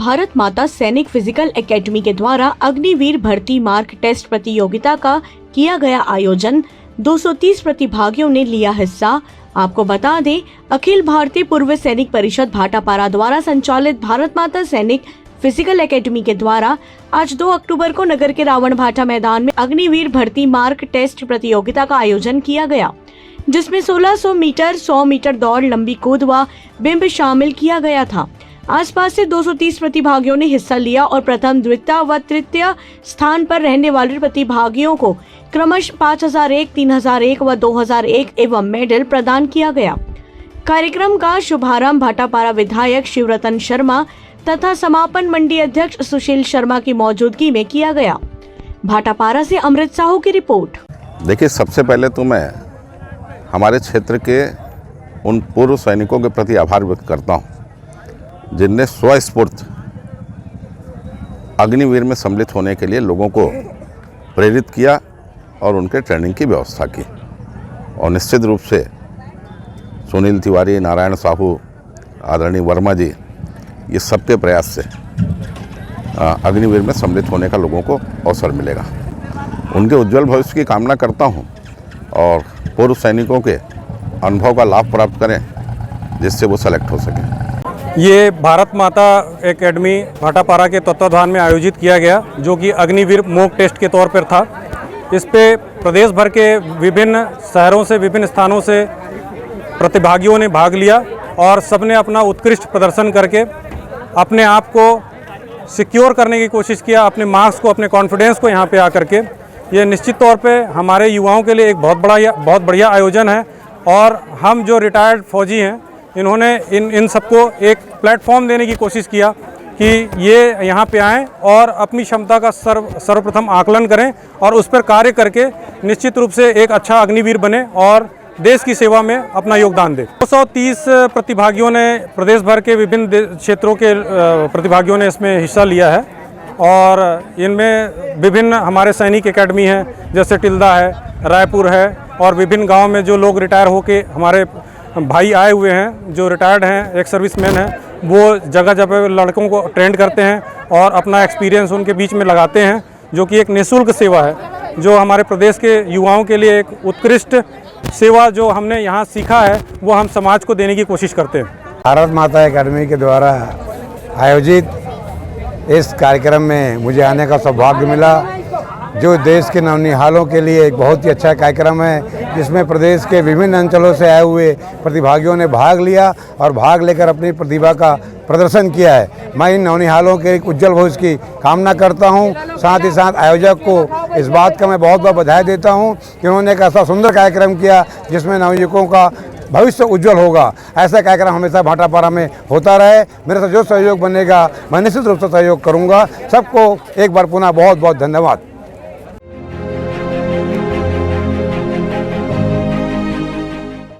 भारत माता सैनिक physical academy के द्वारा अग्निवीर भर्ती मार्क टेस्ट प्रतियोगिता का किया गया आयोजन। 230 प्रतिभागियों ने लिया हिस्सा। आपको बता दें, अखिल भारतीय पूर्व सैनिक परिषद भाटापारा द्वारा संचालित भारत माता सैनिक फिजिकल एकेडमी के द्वारा आज 2 अक्टूबर को नगर के रावण भाटा मैदान में अग्निवीर भर्ती मार्क टेस्ट प्रतियोगिता का आयोजन किया गया, जिसमें 1600 मीटर, 100 मीटर दौड़, लंबी कूद व बिंब शामिल किया गया था। आसपास से 230 प्रतिभागियों ने हिस्सा लिया और प्रथम, द्वितीय व तृतीय स्थान पर रहने वाले प्रतिभागियों को क्रमशः 5001, 3001 व 2001 एवं मेडल प्रदान किया गया। कार्यक्रम का शुभारंभ भाटापारा विधायक शिवरतन शर्मा तथा समापन मंडी अध्यक्ष सुशील शर्मा की मौजूदगी में किया गया। भाटापारा से अमृत साहू की रिपोर्ट। देखिए, सबसे पहले तो मैं हमारे क्षेत्र के उन पूर्व सैनिकों के प्रति आभार व्यक्त करता हूं जिनने स्वस्फूर्त अग्निवीर में सम्मिलित होने के लिए लोगों को प्रेरित किया और उनके ट्रेनिंग की व्यवस्था की। और निश्चित रूप से सुनील तिवारी, नारायण साहू, आदरणीय वर्मा जी, ये सबके प्रयास से अग्निवीर में सम्मिलित होने का लोगों को अवसर मिलेगा। उनके उज्जवल भविष्य की कामना करता हूं और पूर्व सैनिकों के अनुभव का लाभ प्राप्त करें जिससे वो सेलेक्ट हो सकें। ये भारत माता एकेडमी भाटापारा के तत्वाधान में आयोजित किया गया, जो कि अग्निवीर मॉक टेस्ट के तौर पर था। इस पे प्रदेश भर के विभिन्न शहरों से, विभिन्न स्थानों से प्रतिभागियों ने भाग लिया और सबने अपना उत्कृष्ट प्रदर्शन करके अपने आप को सिक्योर करने की कोशिश किया, अपने मार्क्स को, अपने कॉन्फिडेंस को यहाँ पे आकर के। ये निश्चित तौर पे हमारे युवाओं के लिए एक बहुत बढ़िया आयोजन है और हम जो रिटायर्ड फौजी हैं, इन्होंने इन सबको एक प्लेटफॉर्म देने की कोशिश किया कि ये यहाँ पे आएँ और अपनी क्षमता का सर्वप्रथम आकलन करें और उस पर कार्य करके निश्चित रूप से एक अच्छा अग्निवीर बने और देश की सेवा में अपना योगदान दें। 230 प्रतिभागियों ने, प्रदेश भर के विभिन्न क्षेत्रों के प्रतिभागियों ने इसमें हिस्सा लिया है और इनमें विभिन्न हमारे सैनिक एकेडमी हैं, जैसे टिल्दा है, रायपुर है और विभिन्न गाँव में जो लोग रिटायर होके हमारे भाई आए हुए हैं, जो रिटायर्ड हैं, एक सर्विसमैन हैं, वो जगह जगह लड़कों को ट्रेंड करते हैं और अपना एक्सपीरियंस उनके बीच में लगाते हैं, जो कि एक निःशुल्क सेवा है, जो हमारे प्रदेश के युवाओं के लिए एक उत्कृष्ट सेवा जो हमने यहाँ सीखा है वो हम समाज को देने की कोशिश करते हैं। भारत माता एकेडमी के द्वारा आयोजित इस कार्यक्रम में मुझे आने का सौभाग्य मिला, जो देश के नौनिहालों के लिए एक बहुत ही अच्छा कार्यक्रम है, जिसमें प्रदेश के विभिन्न अंचलों से आए हुए प्रतिभागियों ने भाग लिया और भाग लेकर अपनी प्रतिभा का प्रदर्शन किया है। मैं इन नौनिहालों के एक उज्जवल भविष्य की कामना करता हूं। साथ ही साथ आयोजक को इस बात का मैं बहुत बहुत बधाई देता हूं कि उन्होंने एक ऐसा सुंदर कार्यक्रम किया जिसमें नवयुवकों का भविष्य उज्जवल होगा। ऐसा कार्यक्रम हमेशा भाटापारा में होता रहे। मेरे से जो सहयोग बनेगा मैं निश्चित रूप से सहयोग करूँगा। सबको एक बार पुनः बहुत बहुत धन्यवाद।